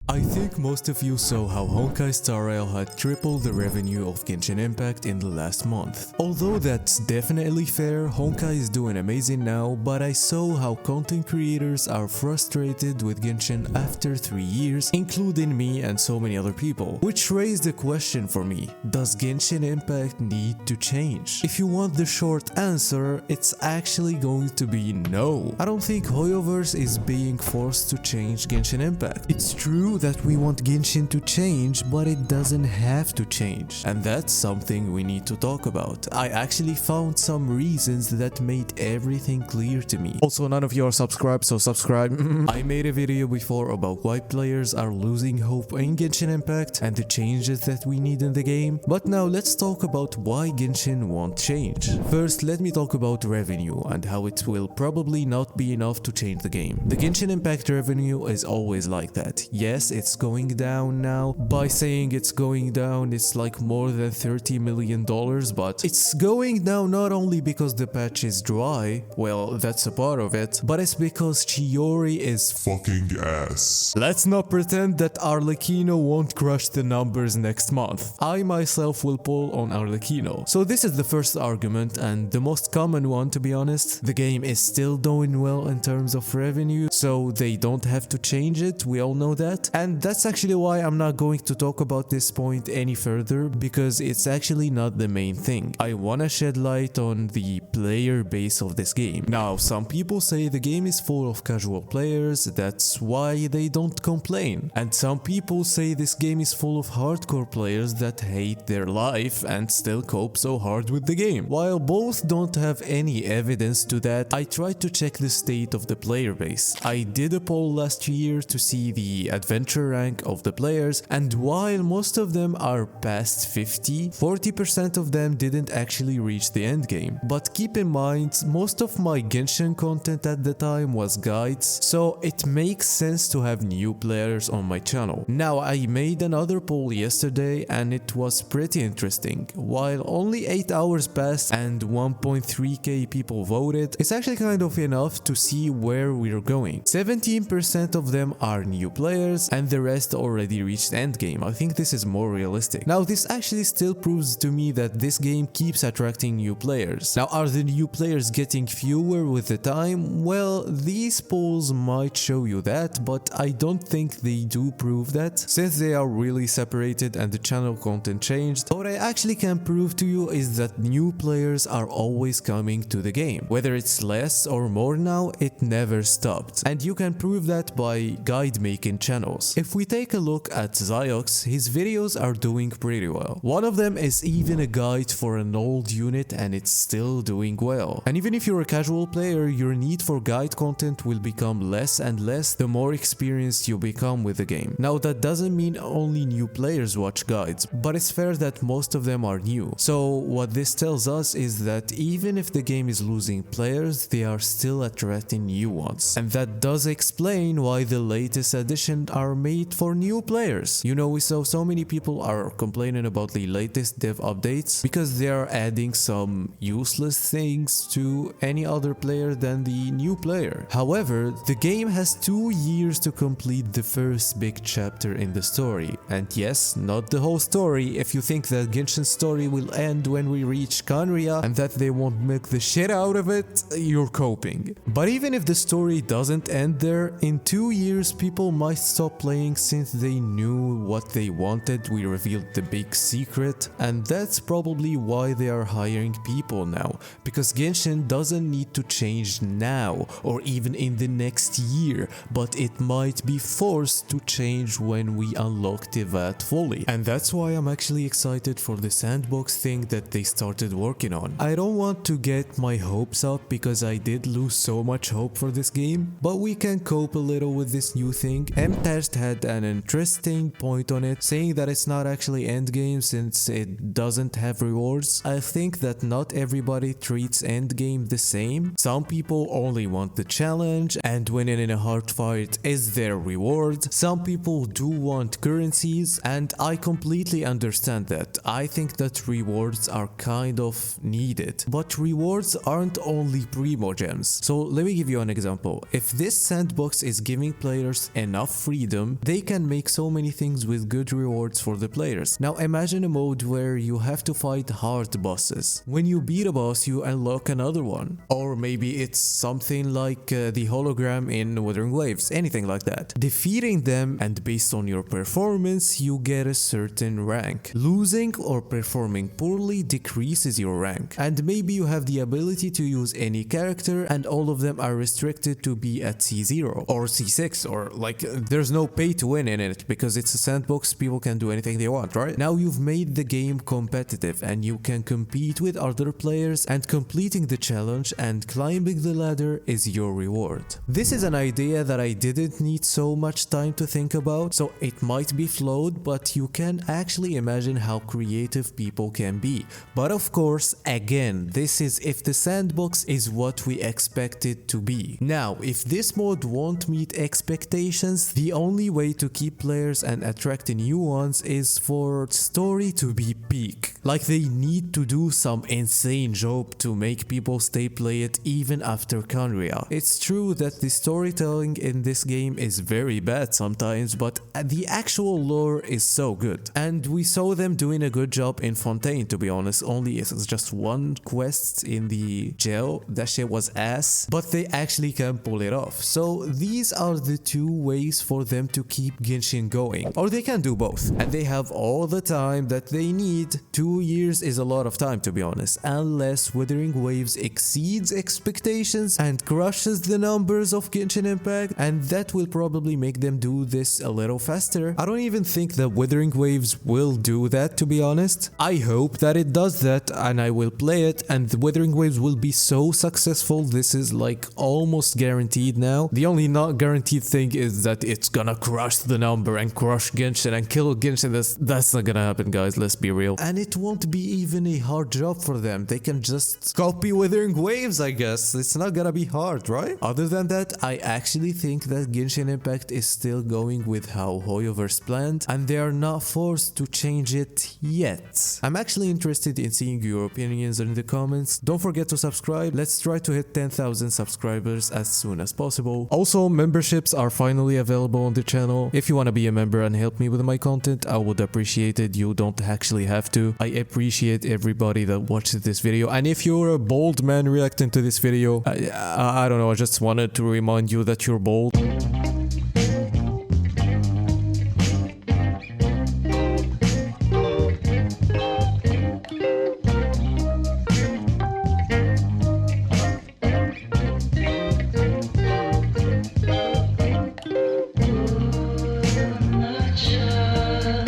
I think most of you saw how Honkai Star Rail had tripled the revenue of Genshin Impact in the last month. Although that's definitely fair, Honkai is doing amazing now, but I saw how content creators are frustrated with Genshin after 3 years, including me and so many other people, which raised a question for me: does Genshin Impact need to change? If you want the short answer, it's actually going to be no. I don't think Hoyoverse is being forced to change Genshin Impact. It's true that we want Genshin to change, but it doesn't have to change. And that's something we need to talk about. I actually found some reasons that made everything clear to me. Also, none of you are subscribed, so subscribe. I made a video before about why players are losing hope in Genshin Impact and the changes that we need in the game. But now let's talk about why Genshin won't change. First, let me talk about revenue and how it will probably not be enough to change the game. The Genshin Impact revenue is always like that. Yes, it's going down now. By saying it's going down, it's like more than $30 million, but it's going down not only because the patch is dry, well, that's a part of it, but it's because Chiori is fucking ass. Let's not pretend that Arlecchino won't crush the numbers next month. I myself will pull on Arlecchino. So this is the first argument, and the most common one, to be honest. The game is still doing well in terms of revenue, so they don't have to change it, we all know that. And that's actually why I'm not going to talk about this point any further, because it's actually not the main thing. I wanna shed light on the player base of this game. Now, some people say the game is full of casual players, that's why they don't complain. And some people say this game is full of hardcore players that hate their life and still cope so hard with the game. While both don't have any evidence to that, I tried to check the state of the player base. I did a poll last year to see the adventure rank of the players, and while most of them are past 50, 40% of them didn't actually reach the end game. But keep in mind, most of my Genshin content at the time was guides, so it makes sense to have new players on my channel. Now, I made another poll yesterday and it was pretty interesting. While only 8 hours passed and 1.3k people voted, it's actually kind of enough to see where we're going. 17% of them are new players and the rest already reached endgame. I think this is more realistic. Now, this actually still proves to me that this game keeps attracting new players. Now, are the new players getting fewer with the time? Well, these polls might show you that, but I don't think they do prove that, since they are really separated and the channel content changed. What I actually can prove to you is that new players are always coming to the game. Whether it's less or more now, it never stopped. And you can prove that by guide making channels. If we take a look at Ziox, his videos are doing pretty well. One of them is even a guide for an old unit and it's still doing well. And even if you're a casual player, your need for guide content will become less and less the more experienced you become with the game. Now, that doesn't mean only new players watch guides, but it's fair that most of them are new. So what this tells us is that even if the game is losing players, they are still attracting new ones. And that does explain why the latest editions are made for new players. You know, we saw so many people are complaining about the latest dev updates because they are adding some useless things to any other player than the new player. However, the game has 2 years to complete the first big chapter in the story. And yes, not the whole story. If you think that Genshin's story will end when we reach Kanria and that they won't milk the shit out of it, you're coping. But even if the story doesn't end there, in 2 years people might stop playing since they knew what they wanted. We revealed the big secret, and that's probably why they are hiring people now, because Genshin doesn't need to change now or even in the next year, but it might be forced to change when we unlock Tivat fully. And that's why I'm actually excited for the sandbox thing that they started working on. I don't want to get my hopes up because I did lose so much hope for this game, but we can cope a little with this new thing. Mtest had an interesting point on it, saying that it's not actually endgame since it doesn't have rewards. I think that not everybody treats endgame the same. Some people only want the challenge and winning in a hard fight is their reward. Some people do want currencies, and I completely understand that. I think that rewards are kind of needed, but rewards aren't only primo gems. So let me give you an example. If this sandbox is giving players enough freedom freedom, they can make so many things with good rewards for the players. Now imagine a mode where you have to fight hard bosses. When you beat a boss, you unlock another one. Or maybe it's something like the hologram in Wuthering Waves, anything like that. Defeating them, and based on your performance, you get a certain rank. Losing or performing poorly decreases your rank. And maybe you have the ability to use any character, and all of them are restricted to be at C0 or C6, or like there's no pay to win in it because it's a sandbox, people can do anything they want, right? Now you've made the game competitive and you can compete with other players, and completing the challenge and climbing the ladder is your reward. This is an idea that I didn't need so much time to think about, so it might be flawed, but you can actually imagine how creative people can be. But of course, again, this is if the sandbox is what we expect it to be. Now, if this mode won't meet expectations, the only way to keep players and attract new ones is for story to be peak. Like they need to do some insane job to make people stay play it even after Khaenri'ah. It's true that the storytelling in this game is very bad sometimes, but the actual lore is so good. And we saw them doing a good job in Fontaine, to be honest. Only it's just one quest in the jail, that shit was ass, but they actually can pull it off. So these are the two ways for them to keep Genshin going, or they can do both, and they have all the time that they need. 2 years is a lot of time, to be honest, unless Wuthering Waves exceeds expectations and crushes the numbers of Genshin Impact, and that will probably make them do this a little faster. I don't even think that Wuthering Waves will do that, to be honest. I hope that it does that and I will play it, and the Wuthering Waves will be so successful. This is like almost guaranteed now. The only not guaranteed thing is that it's gonna crush the number and crush Genshin and kill Genshin. That's not gonna happen, guys, let's be real. And it won't be even a hard job for them. They can just copy Wuthering Waves, I guess. It's not gonna be hard, right? Other than that, I actually think that Genshin Impact is still going with how Hoyoverse planned, and they are not forced to change it yet. I'm actually interested in seeing your opinions in the comments. Don't forget to subscribe. Let's try to hit 10,000 subscribers as soon as possible. Also, memberships are finally available on the channel. If you want to be a member and help me with my content, I would appreciate it. You don't actually have to. I appreciate everybody that watches this video, and if you're a bold man reacting to this video, I don't know, I just wanted to remind you that you're bold.